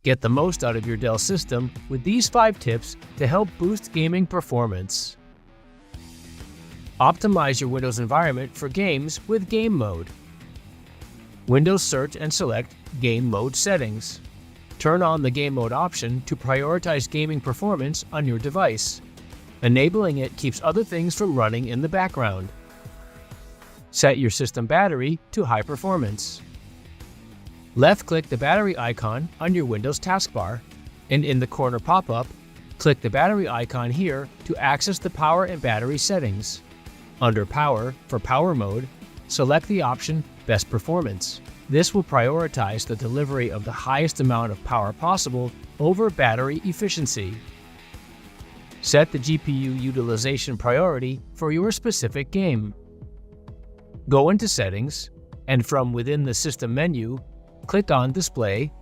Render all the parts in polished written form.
Get the most out of your Dell system with these 5 tips to help boost gaming performance. Optimize your Windows environment for games with Game Mode. Windows search and select Game Mode settings. Turn on the Game Mode option to prioritize gaming performance on your device. Enabling it keeps other things from running in the background. Set your system battery to high performance. Left-click the battery icon on your Windows taskbar, and in the corner pop-up, click the battery icon here to access the power and battery settings. Under Power, for Power Mode, select the option Best Performance. This will prioritize the delivery of the highest amount of power possible over battery efficiency. Set the GPU utilization priority for your specific game. Go into Settings, and from within the System menu, click on Display,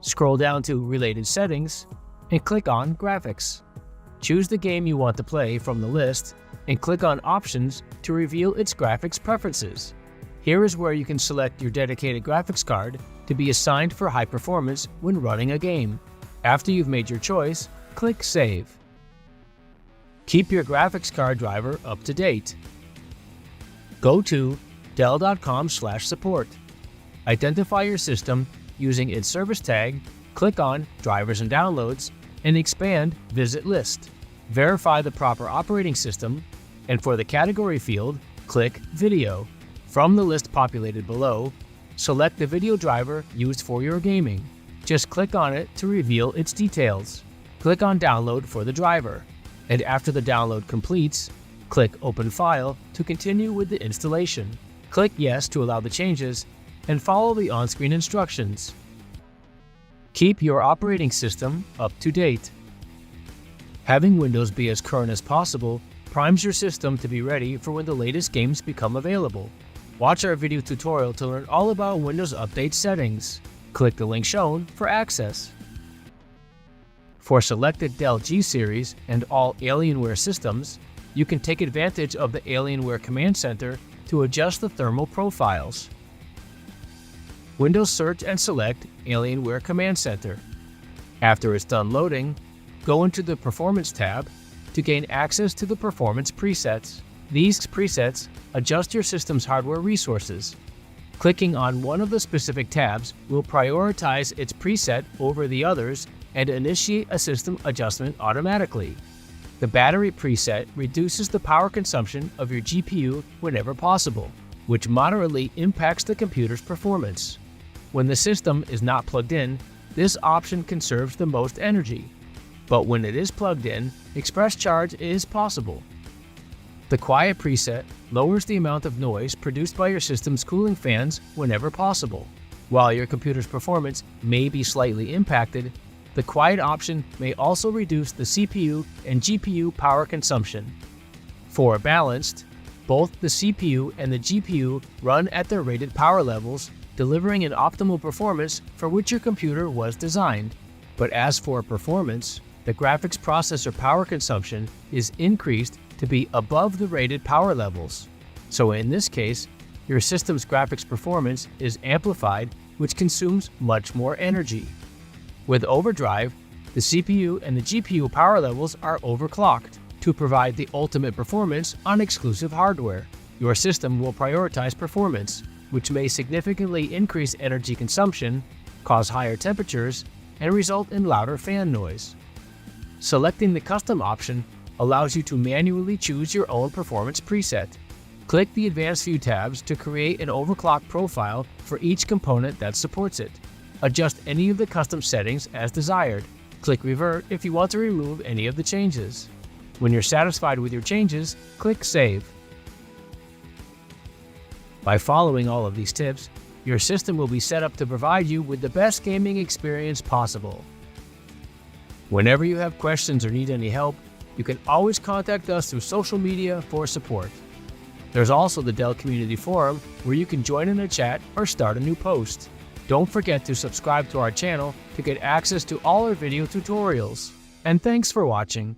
scroll down to Related Settings, and click on Graphics. Choose the game you want to play from the list, and click on Options to reveal its graphics preferences. Here is where you can select your dedicated graphics card to be assigned for high performance when running a game. After you've made your choice, click Save. Keep your graphics card driver up to date. Go to dell.com/support. Identify your system using its service tag, click on Drivers and Downloads, and expand Visit List. Verify the proper operating system, and for the category field, click Video. From the list populated below, select the video driver used for your gaming. Just click on it to reveal its details. Click on Download for the driver, and after the download completes, click Open File to continue with the installation. Click Yes to allow the changes, and follow the on-screen instructions. Keep your operating system up to date. Having Windows be as current as possible primes your system to be ready for when the latest games become available. Watch our video tutorial to learn all about Windows Update settings. Click the link shown for access. For selected Dell G Series and all Alienware systems, you can take advantage of the Alienware Command Center to adjust the thermal profiles. Windows search and select Alienware Command Center. After it's done loading, go into the Performance tab to gain access to the performance presets. These presets adjust your system's hardware resources. Clicking on one of the specific tabs will prioritize its preset over the others and initiate a system adjustment automatically. The battery preset reduces the power consumption of your GPU whenever possible, which moderately impacts the computer's performance. When the system is not plugged in, this option conserves the most energy. But when it is plugged in, express charge is possible. The Quiet preset lowers the amount of noise produced by your system's cooling fans whenever possible. While your computer's performance may be slightly impacted, the Quiet option may also reduce the CPU and GPU power consumption. For balanced, both the CPU and the GPU run at their rated power levels, delivering an optimal performance for which your computer was designed. But as for performance, the graphics processor power consumption is increased to be above the rated power levels. So in this case, your system's graphics performance is amplified, which consumes much more energy. With overdrive, the CPU and the GPU power levels are overclocked to provide the ultimate performance on exclusive hardware. Your system will prioritize performance, which may significantly increase energy consumption, cause higher temperatures, and result in louder fan noise. Selecting the Custom option allows you to manually choose your own performance preset. Click the Advanced View tabs to create an overclock profile for each component that supports it. Adjust any of the custom settings as desired. Click Revert if you want to remove any of the changes. When you're satisfied with your changes, click Save. By following all of these tips, your system will be set up to provide you with the best gaming experience possible. Whenever you have questions or need any help, you can always contact us through social media for support. There's also the Dell Community Forum where you can join in a chat or start a new post. Don't forget to subscribe to our channel to get access to all our video tutorials. And thanks for watching.